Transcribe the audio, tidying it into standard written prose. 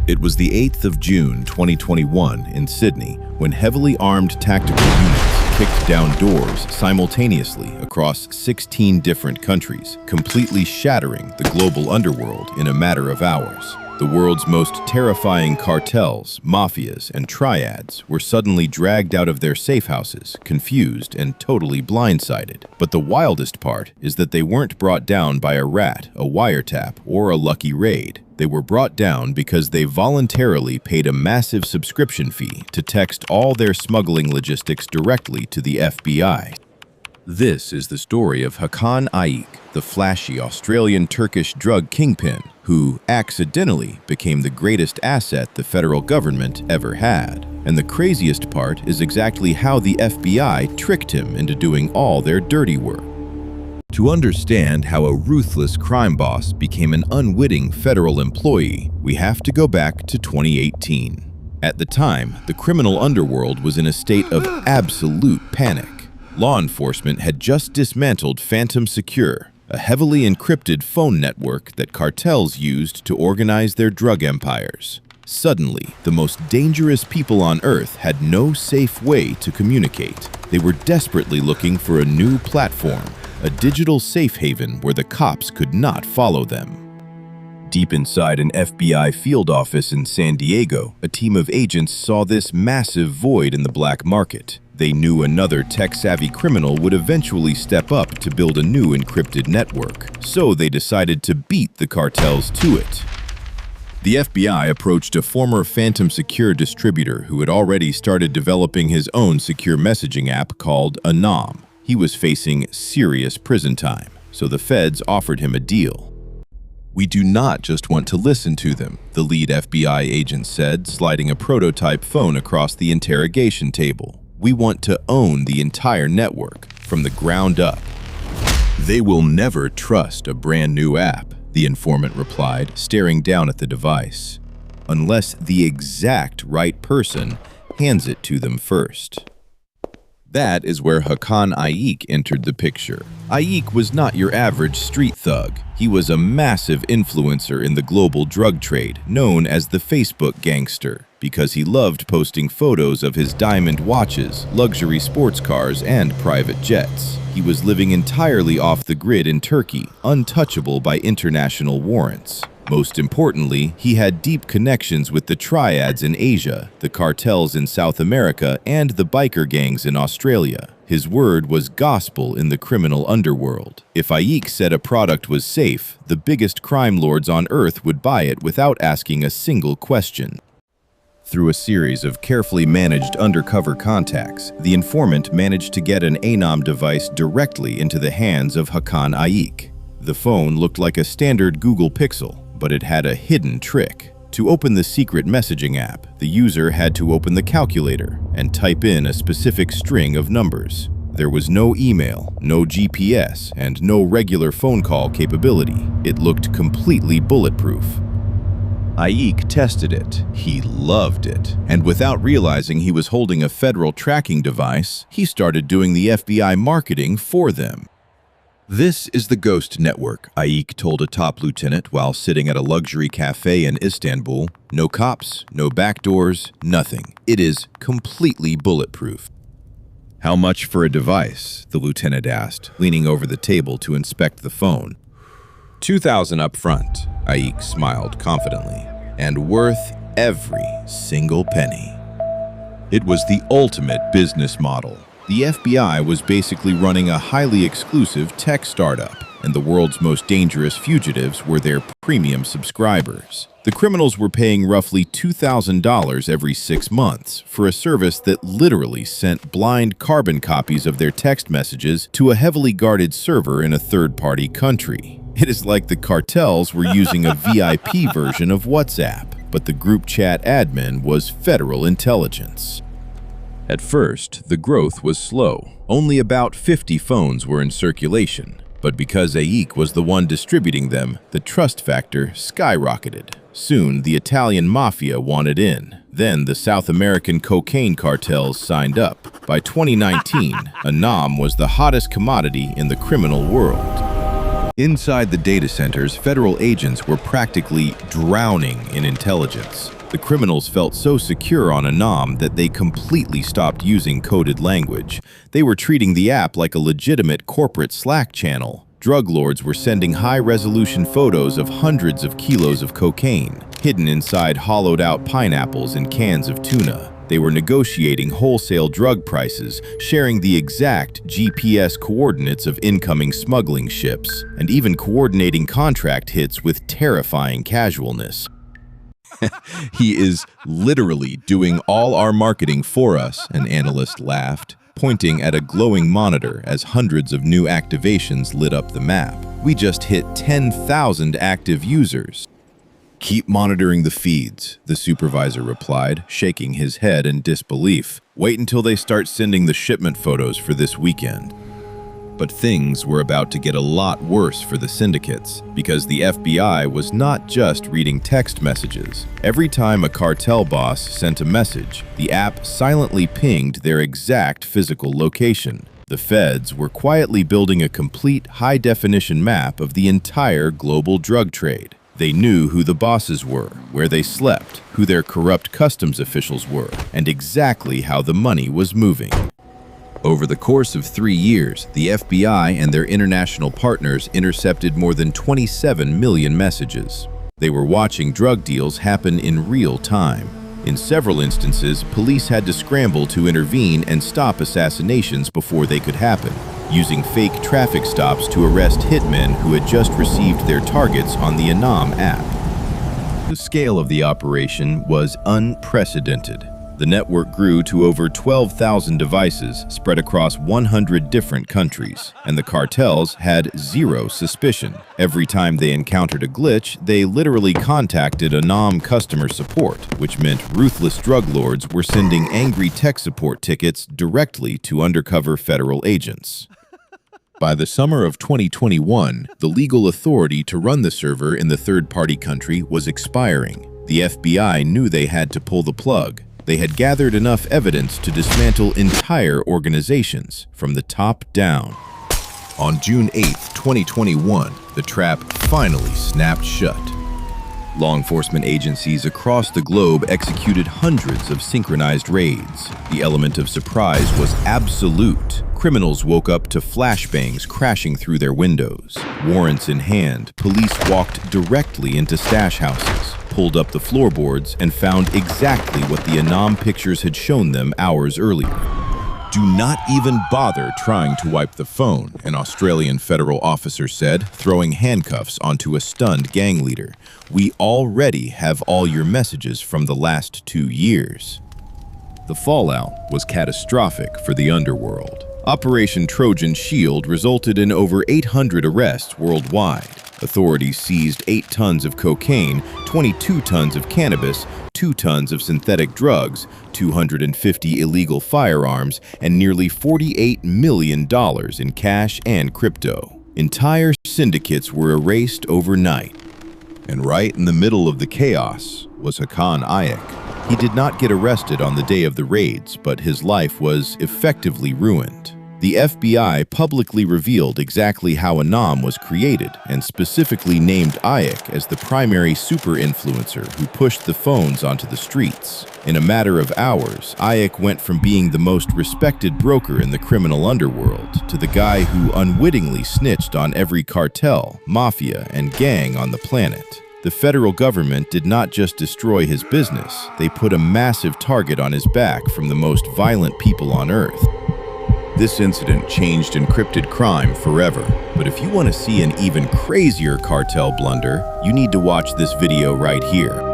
It was the 8th of June 2021 in Sydney when heavily armed tactical units kicked down doors simultaneously across 16 different countries, completely shattering the global underworld in a matter of hours. The world's most terrifying cartels, mafias, and triads were suddenly dragged out of their safe houses, confused and totally blindsided. But the wildest part is that they weren't brought down by a rat, a wiretap, or a lucky raid. They were brought down because they voluntarily paid a massive subscription fee to text all their smuggling logistics directly to the FBI. This is the story of Hakan Ayik, the flashy Australian-Turkish drug kingpin who accidentally became the greatest asset the federal government ever had. And the craziest part is exactly how the FBI tricked him into doing all their dirty work. To understand how a ruthless crime boss became an unwitting federal employee, we have to go back to 2018. At the time, the criminal underworld was in a state of absolute panic. Law enforcement had just dismantled Phantom Secure, a heavily encrypted phone network that cartels used to organize their drug empires. Suddenly, the most dangerous people on Earth had no safe way to communicate. They were desperately looking for a new platform, a digital safe haven where the cops could not follow them. Deep inside an FBI field office in San Diego, a team of agents saw this massive void in the black market. They knew another tech-savvy criminal would eventually step up to build a new encrypted network, so they decided to beat the cartels to it. The FBI approached a former Phantom Secure distributor who had already started developing his own secure messaging app called ANOM. He was facing serious prison time, so the feds offered him a deal. "We do not just want to listen to them," the lead FBI agent said, sliding a prototype phone across the interrogation table. "We want to own the entire network, from the ground up." "They will never trust a brand new app," the informant replied, staring down at the device, "unless the exact right person hands it to them first." That is where Hakan Ayik entered the picture. Ayik was not your average street thug. He was a massive influencer in the global drug trade, known as the Facebook gangster, because he loved posting photos of his diamond watches, luxury sports cars, and private jets. He was living entirely off the grid in Turkey, untouchable by international warrants. Most importantly, he had deep connections with the triads in Asia, the cartels in South America, and the biker gangs in Australia. His word was gospel in the criminal underworld. If Ayik said a product was safe, the biggest crime lords on Earth would buy it without asking a single question. Through a series of carefully managed undercover contacts, the informant managed to get an ANOM device directly into the hands of Hakan Ayik. The phone looked like a standard Google Pixel, but it had a hidden trick. To open the secret messaging app, the user had to open the calculator and type in a specific string of numbers. There was no email, no GPS, and no regular phone call capability. It looked completely bulletproof. Ayik tested it. He loved it. And without realizing he was holding a federal tracking device, he started doing the FBI marketing for them. "This is the Ghost Network," Ayik told a top lieutenant while sitting at a luxury cafe in Istanbul. "No cops, no backdoors, nothing. It is completely bulletproof." "How much for a device?" the lieutenant asked, leaning over the table to inspect the phone. "$2,000 up front," Ayik smiled confidently, "and worth every single penny." It was the ultimate business model. The FBI was basically running a highly exclusive tech startup, and the world's most dangerous fugitives were their premium subscribers. The criminals were paying roughly $2,000 every 6 months for a service that literally sent blind carbon copies of their text messages to a heavily guarded server in a third-party country. It is like the cartels were using a VIP version of WhatsApp, but the group chat admin was federal intelligence. At first, the growth was slow. Only about 50 phones were in circulation. But because Ayik was the one distributing them, the trust factor skyrocketed. Soon, the Italian mafia wanted in. Then, the South American cocaine cartels signed up. By 2019, ANOM was the hottest commodity in the criminal world. Inside the data centers, federal agents were practically drowning in intelligence. The criminals felt so secure on ANOM that they completely stopped using coded language. They were treating the app like a legitimate corporate Slack channel. Drug lords were sending high-resolution photos of hundreds of kilos of cocaine, hidden inside hollowed-out pineapples and cans of tuna. They were negotiating wholesale drug prices, sharing the exact GPS coordinates of incoming smuggling ships, and even coordinating contract hits with terrifying casualness. He is literally doing all our marketing for us, an analyst laughed, pointing at a glowing monitor as hundreds of new activations lit up the map. We just hit 10,000 active users. Keep monitoring the feeds, the supervisor replied, shaking his head in disbelief. Wait until they start sending the shipment photos for this weekend. But things were about to get a lot worse for the syndicates, because the FBI was not just reading text messages. Every time a cartel boss sent a message, the app silently pinged their exact physical location. The feds were quietly building a complete high-definition map of the entire global drug trade. They knew who the bosses were, where they slept, who their corrupt customs officials were, and exactly how the money was moving. Over the course of 3 years, the FBI and their international partners intercepted more than 27 million messages. They were watching drug deals happen in real time. In several instances, police had to scramble to intervene and stop assassinations before they could happen, using fake traffic stops to arrest hitmen who had just received their targets on the ANOM app. The scale of the operation was unprecedented. The network grew to over 12,000 devices spread across 100 different countries, and the cartels had zero suspicion. Every time they encountered a glitch, they literally contacted ANOM customer support, which meant ruthless drug lords were sending angry tech support tickets directly to undercover federal agents. By the summer of 2021, the legal authority to run the server in the third-party country was expiring. The FBI knew they had to pull the plug. They had gathered enough evidence to dismantle entire organizations from the top down. On June 8, 2021, the trap finally snapped shut. Law enforcement agencies across the globe executed hundreds of synchronized raids. The element of surprise was absolute. Criminals woke up to flashbangs crashing through their windows. Warrants in hand, police walked directly into stash houses, pulled up the floorboards, and found exactly what the ANOM pictures had shown them hours earlier. Do not even bother trying to wipe the phone, an Australian federal officer said, throwing handcuffs onto a stunned gang leader. We already have all your messages from the last 2 years. The fallout was catastrophic for the underworld. Operation Trojan Shield resulted in over 800 arrests worldwide. Authorities seized 8 tons of cocaine, 22 tons of cannabis, 2 tons of synthetic drugs, 250 illegal firearms, and nearly $48 million in cash and crypto. Entire syndicates were erased overnight. And right in the middle of the chaos was Hakan Ayik. He did not get arrested on the day of the raids, but his life was effectively ruined. The FBI publicly revealed exactly how ANOM was created and specifically named Ayik as the primary super-influencer who pushed the phones onto the streets. In a matter of hours, Ayik went from being the most respected broker in the criminal underworld to the guy who unwittingly snitched on every cartel, mafia, and gang on the planet. The federal government did not just destroy his business, they put a massive target on his back from the most violent people on Earth. This incident changed encrypted crime forever. But if you want to see an even crazier cartel blunder, you need to watch this video right here.